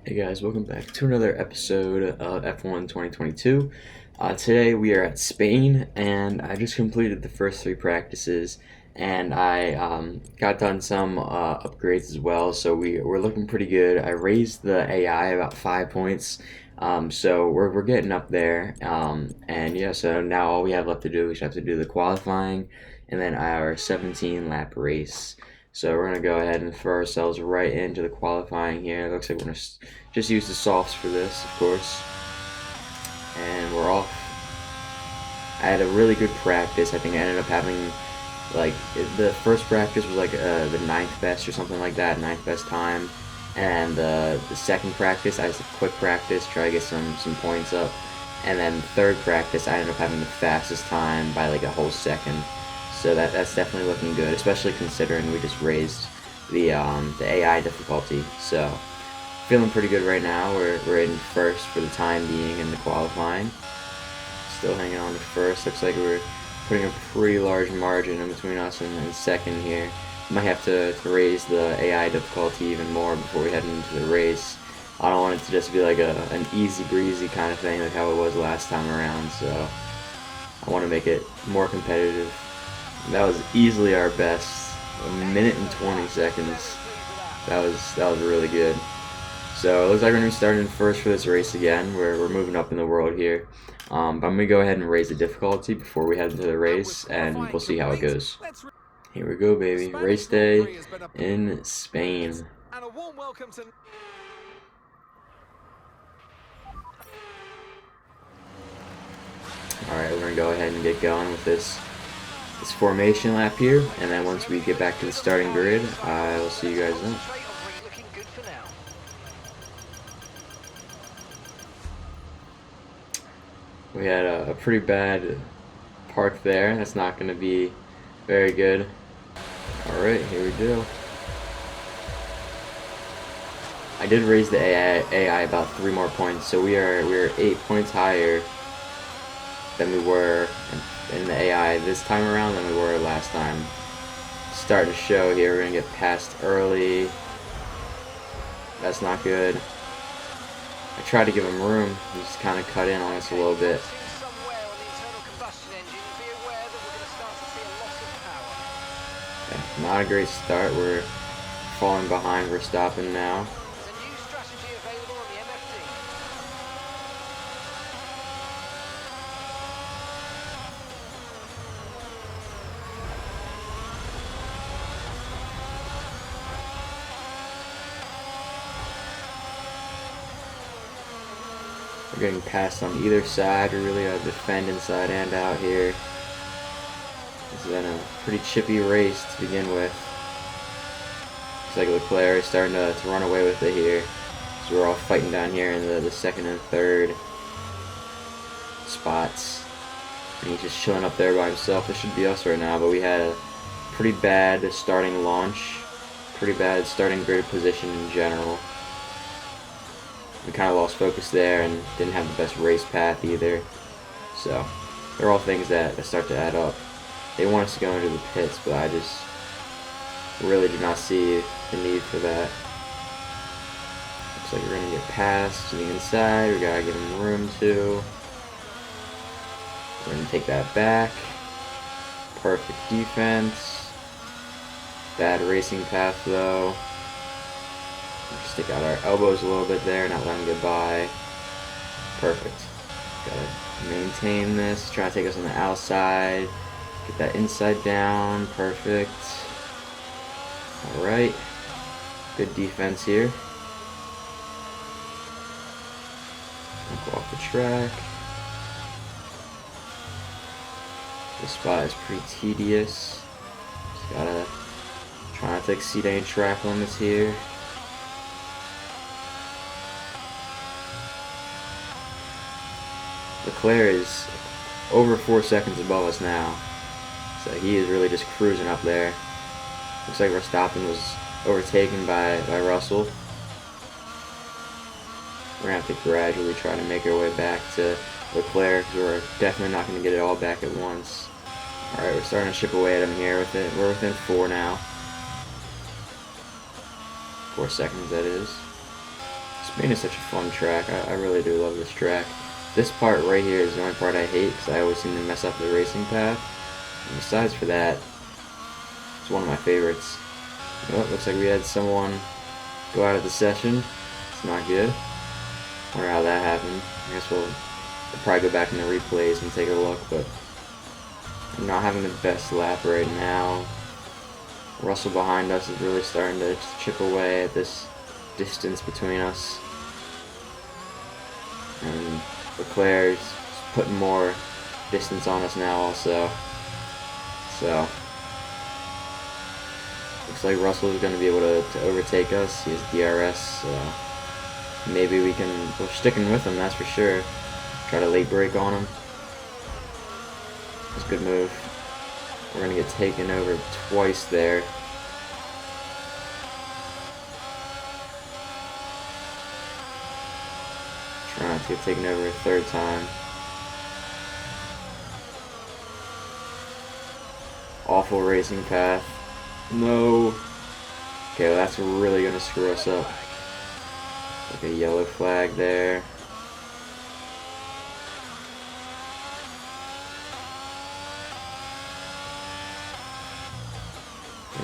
Hey guys, welcome back to another episode of F1 2022. Today we are at Spain, and I just completed the first three practices, and I got done some upgrades as well, so we're looking pretty good. I raised the AI about 5 points, so we're getting up there, and yeah, so now all we have left to do, we just have to do the qualifying, and then our 17 lap race. So we're gonna go ahead and throw ourselves right into the qualifying here. It looks like we're gonna just use the softs for this, of course. And we're off. I had a really good practice. I think I ended up having, like, the first practice was like the ninth best or something like that, ninth best time. And the second practice, I had a quick practice, try to get some points up. And then third practice, I ended up having the fastest time by like a whole second. So that's definitely looking good, especially considering we just raised the AI difficulty. So feeling pretty good right now. We're in first for the time being in the qualifying. Still hanging on to first. Looks like we're putting a pretty large margin in between us and second here. Might have to raise the AI difficulty even more before we head into the race. I don't want it to just be like an easy breezy kind of thing like how it was last time around, so I want to make it more competitive. That was easily our best. A minute and 20 seconds. That was really good. So it looks like we're going to be starting first for this race again. We're moving up in the world here. But I'm going to go ahead and raise the difficulty before we head into the race, and we'll see how it goes. Here we go, baby. Race day in Spain. Alright, we're going to go ahead and get going with this formation lap here, and then once we get back to the starting grid, I will see you guys then. We had a pretty bad park there. That's not going to be very good. Alright, here we go. I did raise the AI about 3 more points, so we are 8 points higher than we were in the AI this time around than we were last time. Starting to show here, we're going to get passed early. That's not good. I tried to give him room. He just kind of cut in on us a little bit. Okay, not a great start. We're falling behind. We're stopping now. We're getting passed on either side. We really gotta defend inside and out here. This has been a pretty chippy race to begin with. Looks like Leclerc is starting to run away with it here. So we're all fighting down here in the second and third spots. And he's just chilling up there by himself. This should be us right now, but we had a pretty bad starting launch. Pretty bad starting grid position in general. We kind of lost focus there and didn't have the best race path either. So they're all things that start to add up. They want us to go into the pits, but I just really do not see the need for that. Looks like we're going to get passed to the inside. We got to give them room to. We're going to take that back. Perfect defense. Bad racing path though. Stick out our elbows a little bit there, not let them get by. Perfect. Gotta maintain this. Try to take us on the outside. Get that inside down. Perfect. Alright. Good defense here. Go off the track. This spot is pretty tedious. Just gotta try not to exceed any track limits here. Leclerc is over 4 seconds above us now, so he is really just cruising up there. Looks like Verstappen was overtaken by Russell. We're going to have to gradually try to make our way back to Leclerc, because we're definitely not going to get it all back at once. Alright, we're starting to chip away at him here. We're within 4 now. 4 seconds, that is. Maine is such a fun track. I really do love this track. This part right here is the only part I hate because I always seem to mess up the racing path. And besides for that, it's one of my favorites. Oh, looks like we had someone go out of the session. It's not good. Wonder how that happened. I guess we'll probably go back in the replays and take a look, but I'm not having the best lap right now. Russell behind us is really starting to chip away at this distance between us. And Leclerc's putting more distance on us now also. So, looks like Russell is going to be able to overtake us. He has DRS, so maybe we're sticking with him, that's for sure. Try to late brake on him. That's a good move. We're going to get taken over twice there. Try not to get taken over a third time. Awful racing path. No. Okay, well, that's really going to screw us up. Like a yellow flag there.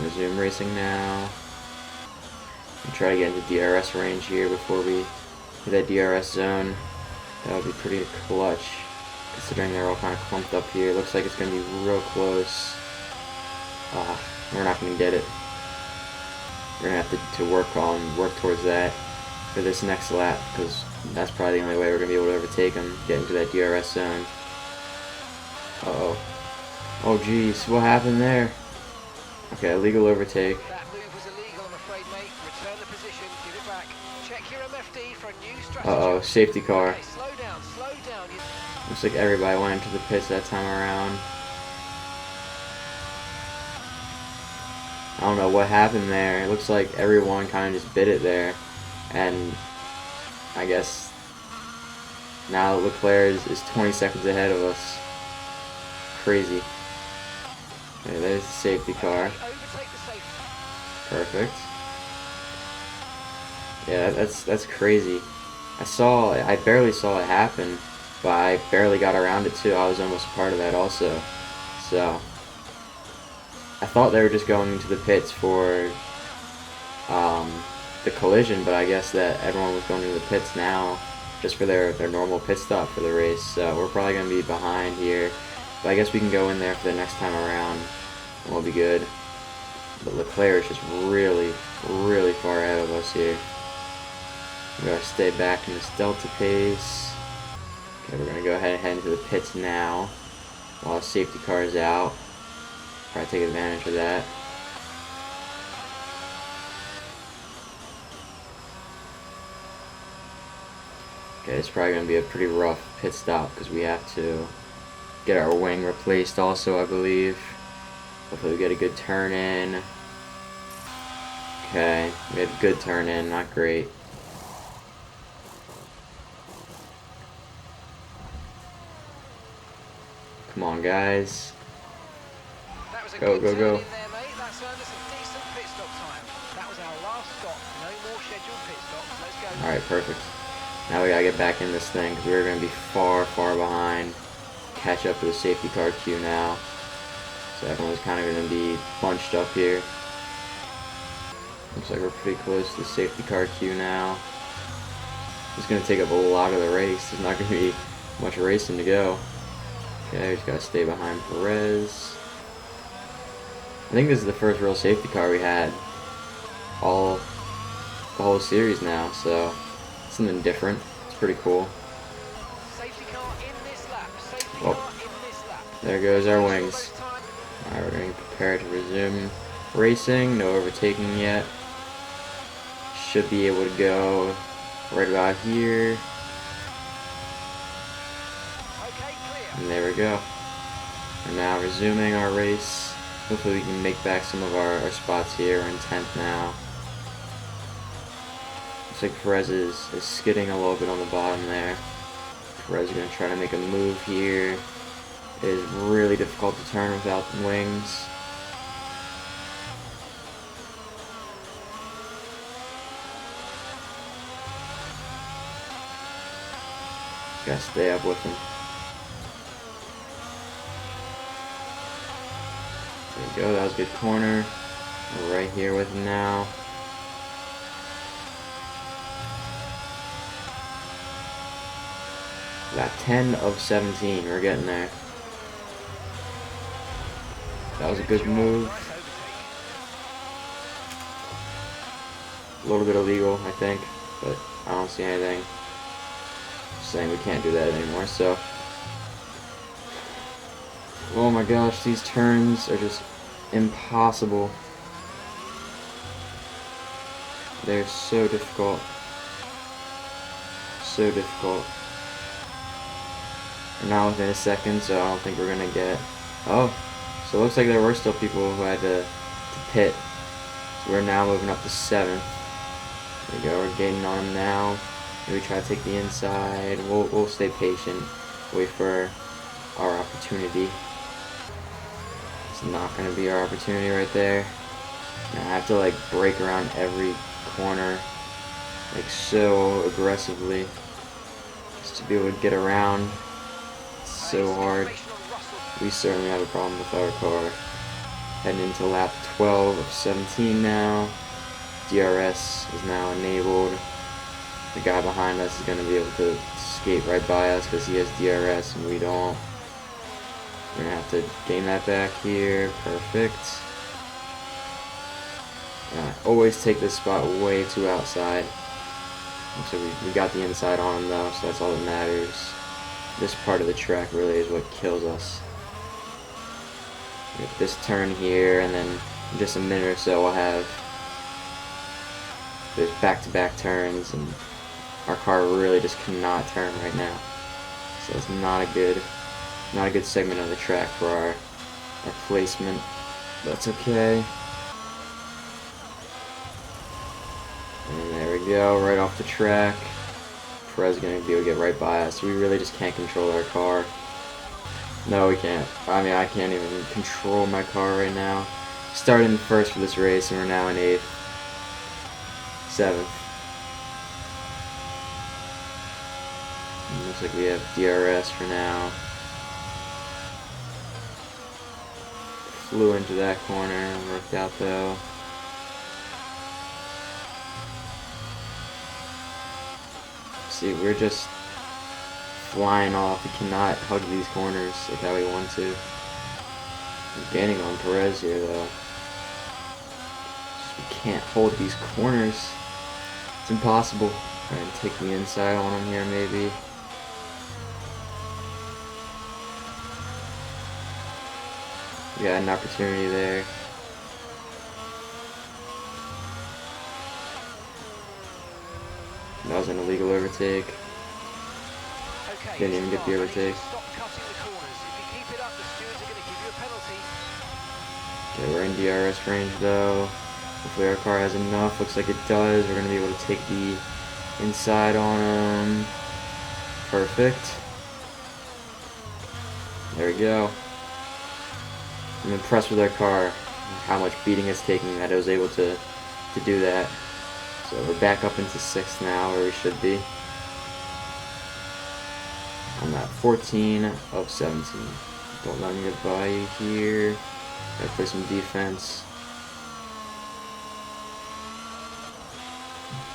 Resume racing now. And try to get into DRS range here before we hit that DRS zone. That would be pretty clutch, considering they're all kind of clumped up here. Looks like it's going to be real close. We're not going to get it. We're going to have to work towards that for this next lap, because that's probably the only way we're going to be able to overtake them, get into that DRS zone. Uh-oh. Oh, geez. What happened there? Okay, illegal overtake. That move was illegal, I'm afraid, mate. Return the position, give it back. Check your MFD for a new strategy. Uh-oh, safety car. Okay, slow down, slow down. Looks like everybody went into the pits that time around. I don't know what happened there. It looks like everyone kind of just bit it there. And I guess now Leclerc is 20 seconds ahead of us. Crazy. Okay, there's the safety car. Perfect. Yeah, that's crazy. I barely saw it happen, but I barely got around it too. I was almost a part of that also. So I thought they were just going into the pits for the collision, but I guess that everyone was going into the pits now just for their normal pit stop for the race. So we're probably going to be behind here, but I guess we can go in there for the next time around and we'll be good. But Leclerc is just really, really far ahead of us here. We gotta stay back in this delta pace. Okay, we're gonna go ahead and head into the pits now while the safety car is out. Probably take advantage of that. Okay, it's probably gonna be a pretty rough pit stop because we have to get our wing replaced also, I believe. Hopefully we get a good turn in. Okay, we had a good turn in, not great. Come on, guys. Go, go, go. Alright, perfect. Now we gotta get back in this thing because we're gonna be far, far behind. Catch up to the safety car queue now. So everyone's kind of going to be bunched up here. Looks like we're pretty close to the safety car queue now. It's going to take up a lot of the race. There's not going to be much racing to go. Okay, we just got to stay behind Perez. I think this is the first real safety car we had the whole series now, so something different. It's pretty cool. Safety car in this lap. Safety Well, car in this lap. there goes our wings. Alright, we're going to prepare to resume racing. No overtaking yet. Should be able to go right about here. Okay, clear. And there we go. We're now resuming our race. Hopefully we can make back some of our spots here. We're in 10th now. Looks like Perez is skidding a little bit on the bottom there. Perez is going to try to make a move here. It is really difficult to turn without wings. Gotta stay up with him. There we go, that was a good corner. We're right here with him now. Got 10 of 17, we're getting there. That was a good move. A little bit illegal, I think, but I don't see anything saying we can't do that anymore, so. Oh my gosh, these turns are just impossible. They're so difficult. So difficult. We're now within a second, so I don't think we're gonna get. Oh, so it looks like there were still people who had to pit. So we're now moving up to 7th. There we go, we're getting on him now. Maybe try to take the inside. We'll stay patient. Wait for our opportunity. It's not gonna be our opportunity right there. And I have to like break around every corner, like so aggressively, just to be able to get around. It's so hard. We certainly have a problem with our car. Heading into lap 12 of 17 now. DRS is now enabled. The guy behind us is going to be able to skate right by us because he has DRS and we don't. We're going to have to gain that back here. Perfect. Always take this spot way too outside. So we got the inside on him though, so that's all that matters. This part of the track really is what kills us. We have this turn here, and then in just a minute or so we'll have there's back-to-back turns, and our car really just cannot turn right now. So it's not a good segment of the track for our placement. That's okay. And there we go, right off the track. Perez is going to be able to get right by us. We really just can't control our car. No, we can't. I mean, I can't even control my car right now. Started in first for this race, and we're now in 8th. 7th. And looks like we have DRS for now. Flew into that corner, worked out though. See, we're just flying off. We cannot hug these corners like how we want to. We're gaining on Perez here though. Just, we can't hold these corners. It's impossible. Try and take the inside on him here maybe. We got an opportunity there. That was an illegal overtake. Okay, Didn't even get the overtake. stop cutting the corners. If you keep it up, the stewards are going to give you a penalty. Okay, we're in DRS range though. Hopefully our car has enough. Looks like it does. We're going to be able to take the inside on him. Perfect. There we go. I'm impressed with our car. How much beating it's taking that it was able to do that. So we're back up into 6th now, where we should be. I'm at 14 of 17. Don't let me get by you here. Gotta play some defense.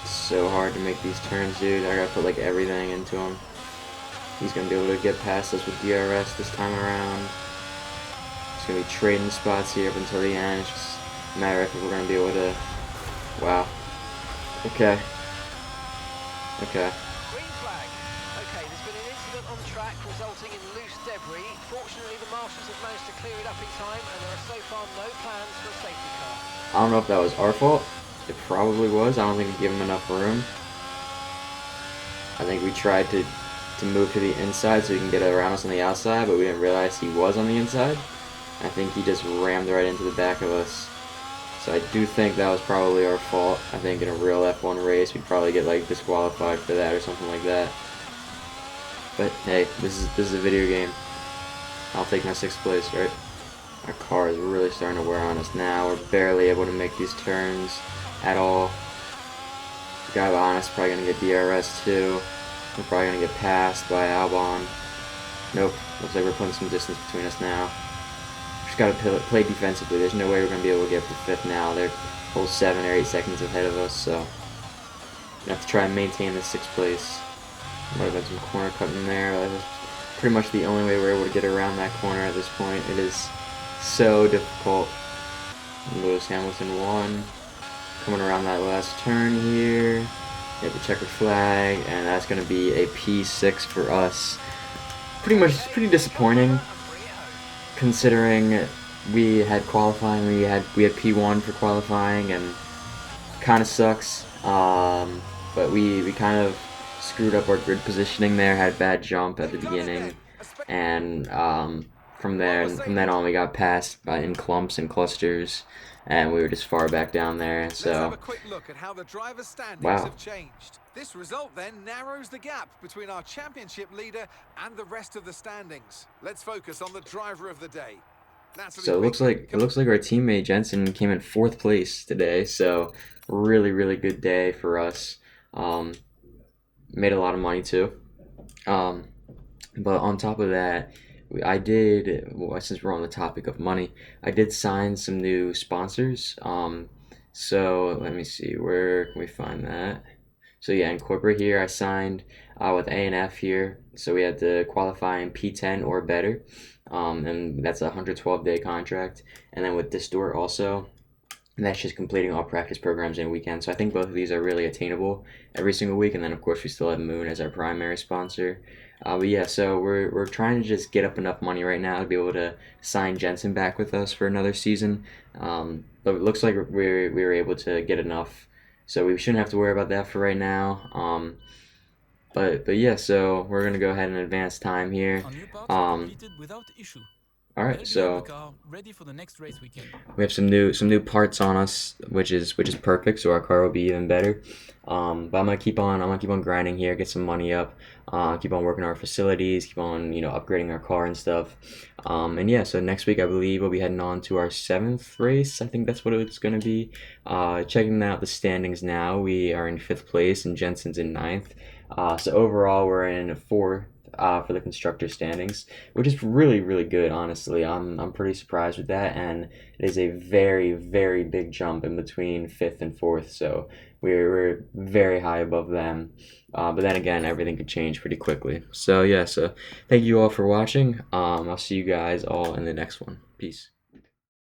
It's so hard to make these turns, dude. I gotta put like everything into him. He's gonna be able to get past us with DRS this time around. It's gonna be trading spots here up until the end. It's just a matter of if we're gonna be able to. Wow. Okay. Okay. Green flag. Okay, there's been an incident on track resulting in loose debris. Fortunately, the marshals have managed to clear it up in time, and there are so far no plans for a safety car. I don't know if that was our fault. It probably was. I don't think we gave him enough room. I think we tried to move to the inside so he can get around us on the outside, but we didn't realize he was on the inside. I think he just rammed right into the back of us. So I do think that was probably our fault. I think in a real F1 race we'd probably get like disqualified for that or something like that. But hey, this is a video game. I'll take my 6th place, right? Our car is really starting to wear on us now. We're barely able to make these turns at all. The guy behind us is probably gonna get DRS too. We're probably going to get passed by Albon. Nope. Looks like we're putting some distance between us now. Just got to play defensively. There's no way we're going to be able to get up to fifth now. They're whole 7 or 8 seconds ahead of us, so we have to try and maintain this 6th place. Might have been some corner cutting there. That was pretty much the only way we're able to get around that corner at this point. It is so difficult. Lewis Hamilton won. Coming around that last turn here. We have the checkered flag, and that's going to be a P6 for us. Pretty disappointing, considering we had qualifying. We had P1 for qualifying, and kind of sucks. But we kind of screwed up our grid positioning there. Had bad jump at the beginning, and from then on we got passed in clumps and clusters, and we were just far back down there. So let's have a quick look at how the driver's standings have changed. This result then narrows the gap between our championship leader and the rest of the standings. Let's focus on the driver of the day. So it looks like our teammate Jensen came in 4th place today. So really good day for us. Made a lot of money too. But on top of that, I did, well, since we're on the topic of money, I did sign some new sponsors. So let me see, where can we find that? So yeah, in corporate here, I signed with A&F here. So we had to qualify in P10 or better. And that's a 112-day contract. And then with Distort also, and that's just completing all practice programs in a weekend. So I think both of these are really attainable every single week. And then of course we still have Moon as our primary sponsor. But yeah, so we're trying to just get up enough money right now to be able to sign Jensen back with us for another season. But it looks like we were able to get enough, so we shouldn't have to worry about that for right now. But yeah, so we're gonna go ahead and advance time here. All right, so ready for the next race weekend. We have some new parts on us, which is perfect. So our car will be even better. But I'm gonna keep on grinding here, get some money up, keep on working our facilities, keep on upgrading our car and stuff. And yeah, so next week I believe we'll be heading on to our 7th race. I think that's what it's gonna be. Checking out the standings now, we are in 5th place and Jensen's in 9th. So overall we're in 4th. For the constructor standings, which is really good. Honestly, I'm pretty surprised with that, and it is a very big jump in between 5th and 4th. So we're very high above them. But then again, everything could change pretty quickly. So yeah, so thank you all for watching. I'll see you guys all in the next one. Peace.